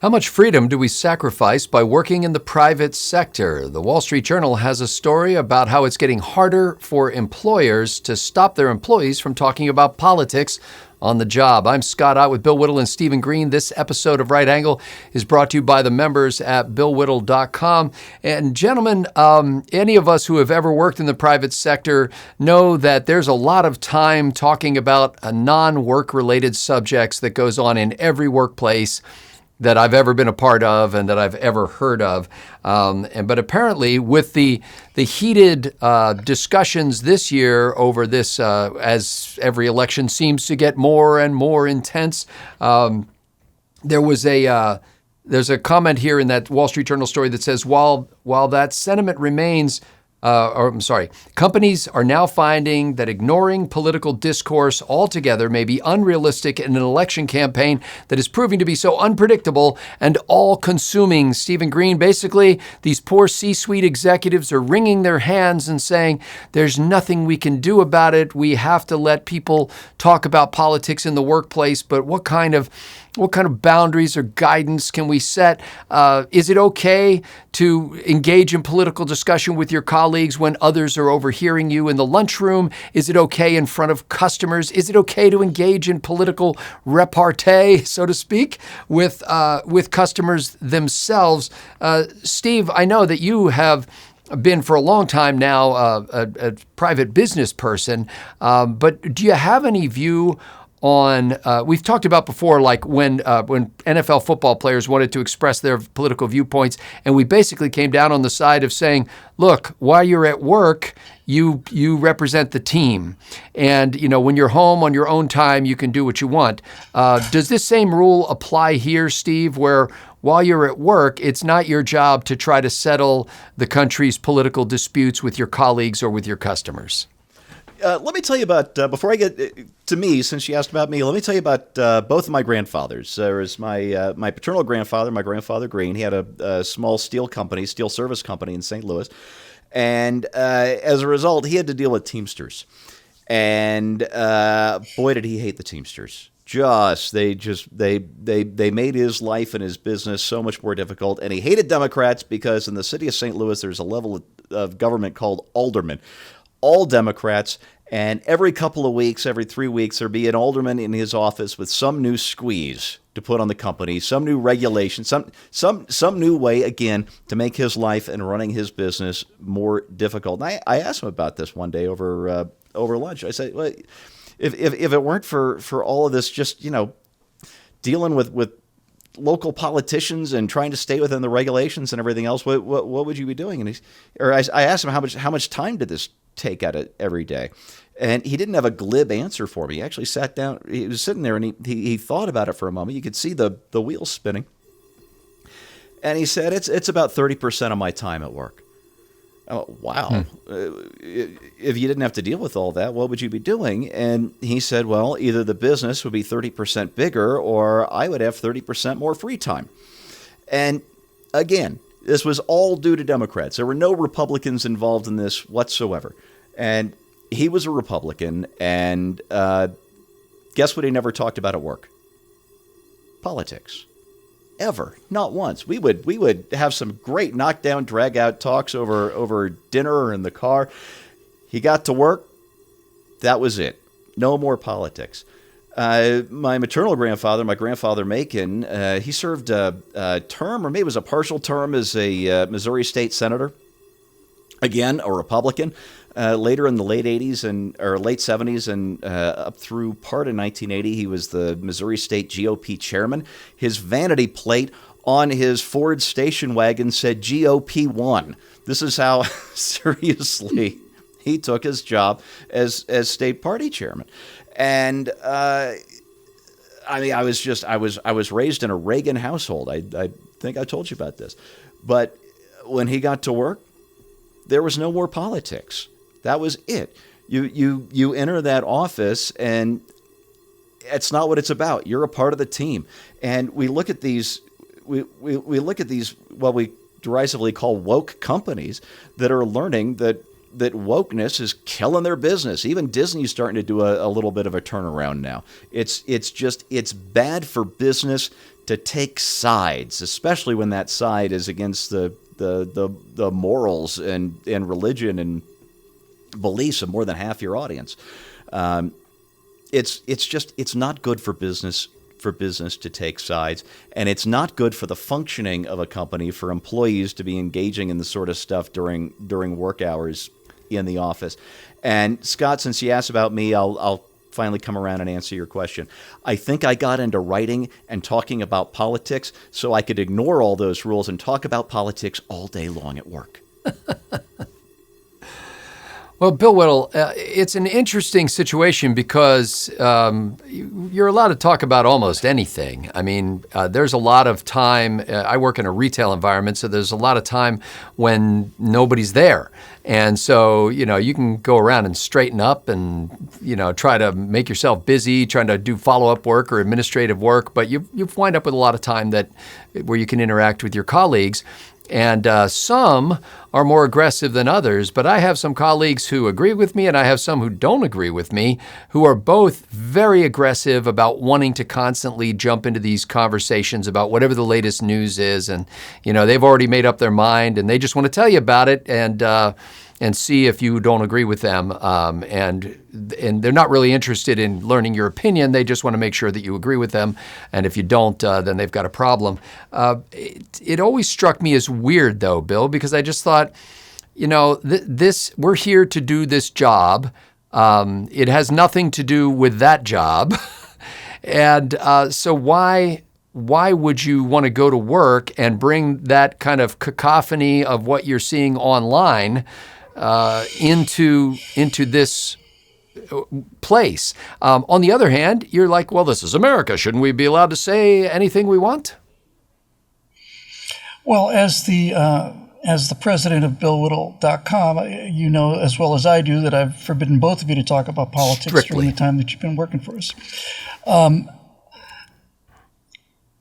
How much freedom do we sacrifice by working in the private sector? The Wall Street Journal has a story about how it's getting harder for employers to stop their employees from talking about politics on the job. I'm Scott Ott with Bill Whittle and Stephen Green. This episode of Right Angle is brought to you by the members at BillWhittle.com. And gentlemen, any of us who have ever worked in the private sector know that there's a lot of time talking about non-work related subjects that goes on in every workplace that I've ever been a part of and that I've ever heard of. But apparently with the heated discussions this year over this, as every election seems to get more and more intense, there's a comment here in that Wall Street Journal story that says, while that sentiment remains, companies are now finding that ignoring political discourse altogether may be unrealistic in an election campaign that is proving to be so unpredictable and all-consuming. Stephen Green, basically, these poor C-suite executives are wringing their hands and saying, there's nothing we can do about it. We have to let people talk about politics in the workplace, but what kind of boundaries or guidance can we set? Is it okay to engage in political discussion with your colleagues when others are overhearing you in the lunchroom? Is it okay in front of customers? Is it okay to engage in political repartee, so to speak, with customers themselves? Steve, I know that you have been for a long time now a private business person, but do you have any view on, we've talked about before, like when NFL football players wanted to express their political viewpoints, and we basically came down on the side of saying, look, while you're at work, you represent the team. And, when you're home on your own time, you can do what you want. Does this same rule apply here, Steve, where while you're at work, it's not your job to try to settle the country's political disputes with your colleagues or with your customers? Let me tell you about, before I get to me, since you asked about me, let me tell you about both of my grandfathers. There was my paternal grandfather, my grandfather Green. He had a small steel service company in St. Louis. And as a result, he had to deal with Teamsters. And boy, did he hate the Teamsters. They made his life and his business so much more difficult. And he hated Democrats because in the city of St. Louis, there's a level of government called aldermen. All Democrats, and every couple of weeks, every 3 weeks, there'd be an alderman in his office with some new squeeze to put on the company, some new regulation, some new way, again, to make his life and running his business more difficult. And I asked him about this one day over lunch. I said, well, if it weren't for all of this just, dealing with local politicians and trying to stay within the regulations and everything else, what would you be doing? And I asked him how much time did this take at it every day, and he didn't have a glib answer for me. He actually sat down. He was sitting there and he thought about it for a moment. You could see the wheels spinning, and he said, "It's about 30% of my time at work." Oh, wow. If you didn't have to deal with all that, what would you be doing? And he said, well, either the business would be 30% bigger or I would have 30% more free time. And again, this was all due to Democrats. There were no Republicans involved in this whatsoever. And he was a Republican. And guess what he never talked about at work? Politics. Ever. Not once. We would have some great knockdown, drag-out talks over dinner or in the car. He got to work. That was it. No more politics. My maternal grandfather, my grandfather Macon, he served a term, or maybe it was a partial term, as a Missouri state senator. Again, a Republican. Later in the late 80s or late 70s and up through part of 1980, he was the Missouri State GOP chairman. His vanity plate on his Ford station wagon said GOP won. This is how seriously he took his job as state party chairman. And I was raised in a Reagan household. I think I told you about this. But when he got to work, there was no more politics. That was it. You enter that office, and it's not what it's about. You're a part of the team. And we look at these, we look at these, what we derisively call woke companies that are learning that wokeness is killing their business. Even Disney's starting to do a little bit of a turnaround now. It's bad for business to to take sides, especially when that side is against the morals and religion and beliefs of more than half your audience. It's not good for business to take sides, and it's not good for the functioning of a company for employees to be engaging in the sort of stuff during work hours in the office. And Scott, since you asked about me, I'll finally come around and answer your question. I think I got into writing and talking about politics so I could ignore all those rules and talk about politics all day long at work. Well, Bill Whittle, it's an interesting situation because you're allowed to talk about almost anything. I mean, there's a lot of time. I work in a retail environment, so there's a lot of time when nobody's there. And so, you can go around and straighten up and, try to make yourself busy, trying to do follow-up work or administrative work, but you wind up with a lot of time where you can interact with your colleagues. And some are more aggressive than others, but I have some colleagues who agree with me and I have some who don't agree with me, who are both very aggressive about wanting to constantly jump into these conversations about whatever the latest news is. And, they've already made up their mind and they just want to tell you about it and see if you don't agree with them. And they're not really interested in learning your opinion. They just want to make sure that you agree with them. And if you don't, then they've got a problem. It always struck me as weird, though, Bill, because I just thought, we're here to do this job. It has nothing to do with that job. And so why would you want to go to work and bring that kind of cacophony of what you're seeing online into this place? On the other hand, you're like, well, this is America. Shouldn't we be allowed to say anything we want? Well, as the president of BillWhittle.com, you know as well as I do that I've forbidden both of you to talk about politics Strictly. during the time that you've been working for us.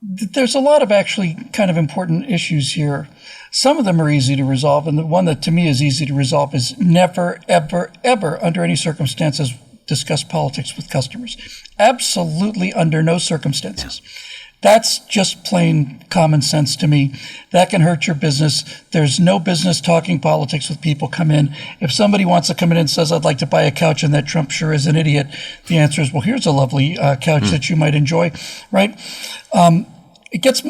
There's a lot of actually kind of important issues here. Some of them are easy to resolve, and the one that to me is easy to resolve is never, ever, ever, under any circumstances, discuss politics with customers. Absolutely under no circumstances. That's just plain common sense to me. That can hurt your business. There's no business talking politics with people come in. If somebody wants to come in and says, I'd like to buy a couch and that Trump sure is an idiot, the answer is, well, here's a lovely couch that you might enjoy, right? It gets a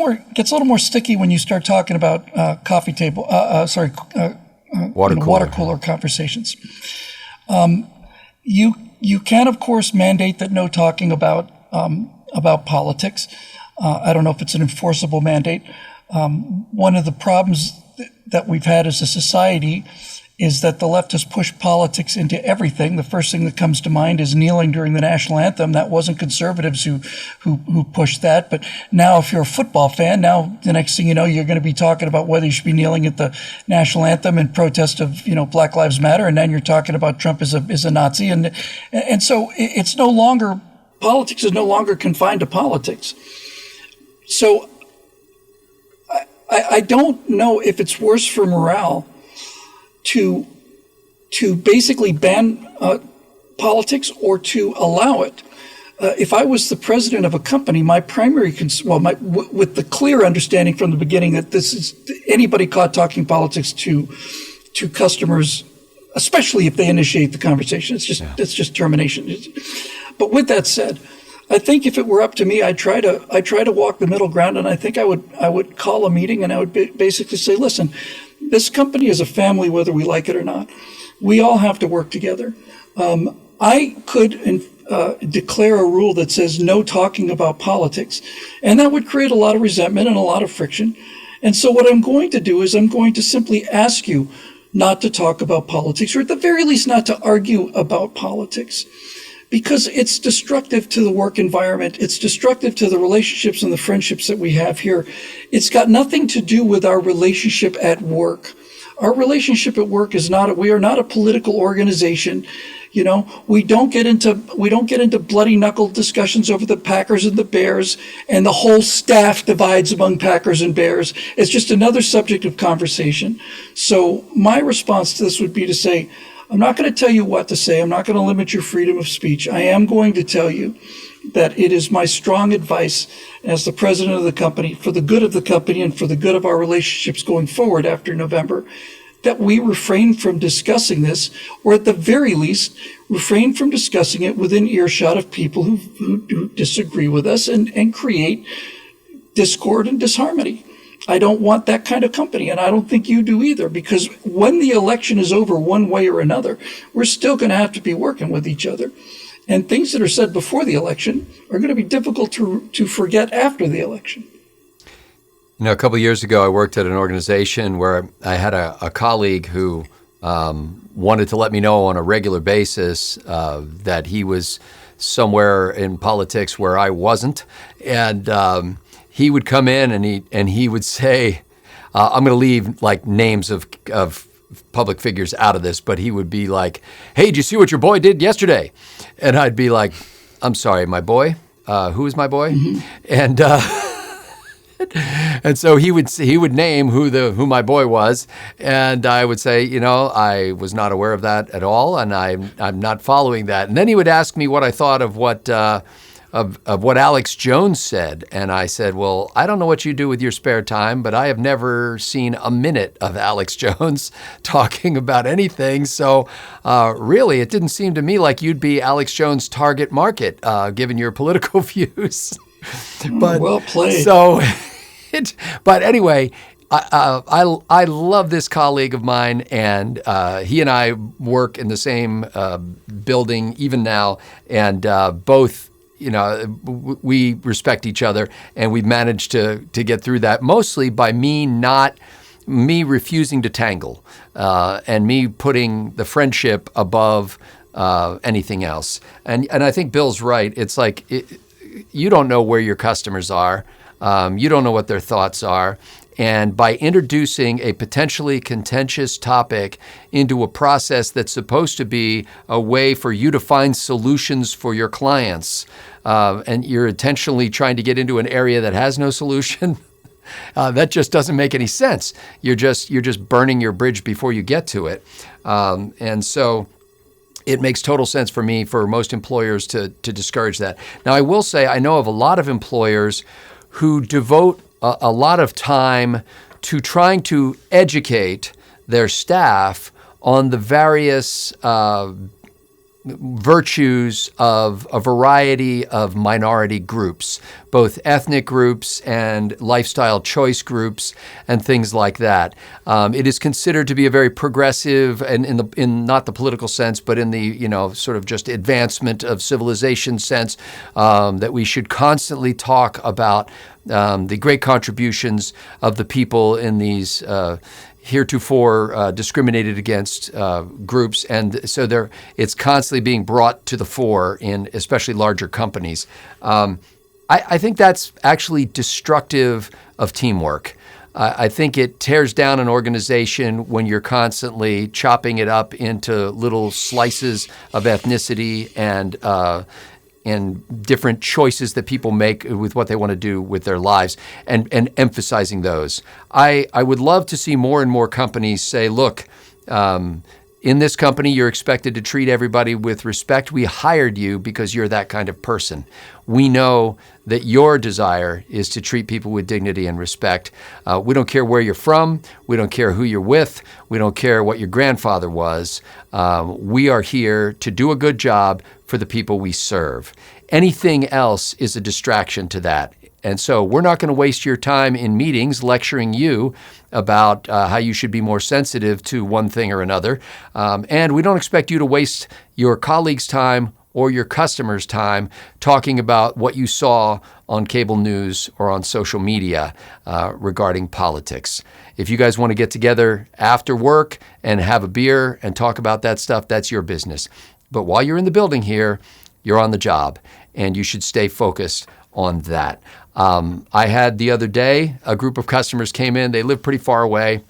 little more sticky when you start talking about water cooler conversations. You can, of course, mandate that no talking about politics. I don't know if it's an enforceable mandate. One of the problems that we've had as a society is that the left has pushed politics into everything. The first thing that comes to mind is kneeling during the national anthem. That wasn't conservatives who pushed that. But now if you're a football fan, now the next thing you know, you're going to be talking about whether you should be kneeling at the national anthem in protest of, Black Lives Matter. And then you're talking about Trump is a Nazi. And so it's no longer, politics is no longer confined to politics. So I don't know if it's worse for morale to basically ban politics or to allow it. If I was the president of a company, my primary with the clear understanding from the beginning that this is anybody caught talking politics to customers, especially if they initiate the conversation, it's just termination. But with that said, I think if it were up to me, I'd try to walk the middle ground, and I think I would call a meeting and I would basically say, listen, this company is a family, whether we like it or not. We all have to work together. I could declare a rule that says no talking about politics, and that would create a lot of resentment and a lot of friction. And so what I'm going to do is I'm going to simply ask you not to talk about politics, or at the very least not to argue about politics, because it's destructive to the work environment. It's destructive to the relationships and the friendships that we have here. It's got nothing to do with our relationship at work. Our relationship at work we are not a political organization. We don't get into bloody knuckle discussions over the Packers and the Bears, and the whole staff divides among Packers and Bears. It's just another subject of conversation. So my response to this would be to say, I'm not going to tell you what to say. I'm not going to limit your freedom of speech. I am going to tell you that it is my strong advice as the president of the company, for the good of the company and for the good of our relationships going forward after November, that we refrain from discussing this, or at the very least, refrain from discussing it within earshot of people who disagree with us and create discord and disharmony. I don't want that kind of company, and I don't think you do either, because when the election is over one way or another, we're still going to have to be working with each other. And things that are said before the election are going to be difficult to forget after the election. You know, a couple of years ago, I worked at an organization where I had a colleague who wanted to let me know on a regular basis that he was somewhere in politics where I wasn't. And he would come in and he would say, I'm going to leave like names of public figures out of this, but he would be like, hey, did you see what your boy did yesterday? And I'd be like, I'm sorry, my boy? Who is my boy? Mm-hmm. And so he would name who my boy was, and I would say, you know, I was not aware of that at all, and I'm not following that. And then he would ask me what I thought of what Alex Jones said, and I said, well, I don't know what you do with your spare time, but I have never seen a minute of Alex Jones talking about anything. So really, it didn't seem to me like you'd be Alex Jones' target market, given your political views. But well played. So, but anyway, I love this colleague of mine, and he and I work in the same building even now, and both, you know, we respect each other, and we've managed to get through that mostly by me refusing to tangle, and me putting the friendship above anything else. And I think Bill's right. It's like you don't know where your customers are. You don't know what their thoughts are. And by introducing a potentially contentious topic into a process that's supposed to be a way for you to find solutions for your clients, and you're intentionally trying to get into an area that has no solution, that just doesn't make any sense. You're just burning your bridge before you get to it. And so it makes total sense for me, for most employers, to discourage that. Now, I will say I know of a lot of employers who devote a lot of time to trying to educate their staff on the various virtues of a variety of minority groups, both ethnic groups and lifestyle choice groups and things like that. It is considered to be a very progressive, and in not the political sense, but in the, you know, sort of just advancement of civilization sense, that we should constantly talk about the great contributions of the people in these heretofore discriminated against groups, and so it's constantly being brought to the fore in especially larger companies. I think that's actually destructive of teamwork. I think it tears down an organization when you're constantly chopping it up into little slices of ethnicity and different choices that people make with what they want to do with their lives, and emphasizing those. I would love to see more and more companies say, look, in this company, you're expected to treat everybody with respect. We hired you because you're that kind of person. We know that your desire is to treat people with dignity and respect. We don't care where you're from. We don't care who you're with. We don't care what your grandfather was. We are here to do a good job for the people we serve. Anything else is a distraction to that. And so we're not going to waste your time in meetings lecturing you about how you should be more sensitive to one thing or another. And we don't expect you to waste your colleagues' time or your customers' time talking about what you saw on cable news or on social media regarding politics. If you guys want to get together after work and have a beer and talk about that stuff, that's your business. But while you're in the building here, you're on the job, and you should stay focused on that. I had the other day, a group of customers came in. They live pretty far away,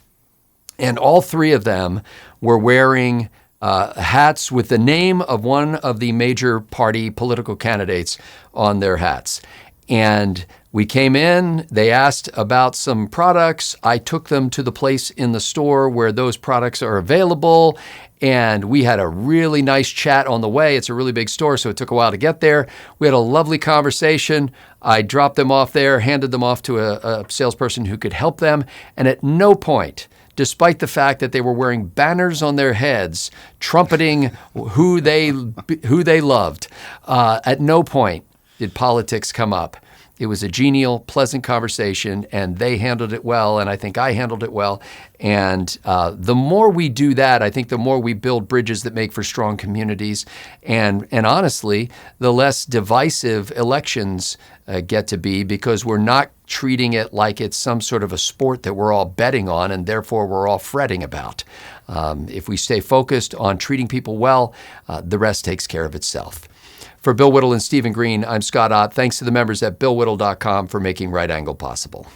and all three of them were wearing hats with the name of one of the major party political candidates on their hats. And We came in, they asked about some products. I took them to the place in the store where those products are available, and we had a really nice chat on the way. It's a really big store, so it took a while to get there. We had a lovely conversation. I dropped them off there, handed them off to a salesperson who could help them, and at no point, despite the fact that they were wearing banners on their heads, trumpeting who they loved, at no point did politics come up. It was a genial, pleasant conversation, and they handled it well, and I think I handled it well. And the more we do that, I think the more we build bridges that make for strong communities. And honestly, the less divisive elections get to be, because we're not treating it like it's some sort of a sport that we're all betting on and therefore we're all fretting about. If we stay focused on treating people well, the rest takes care of itself. For Bill Whittle and Stephen Green, I'm Scott Ott. Thanks to the members at BillWhittle.com for making Right Angle possible.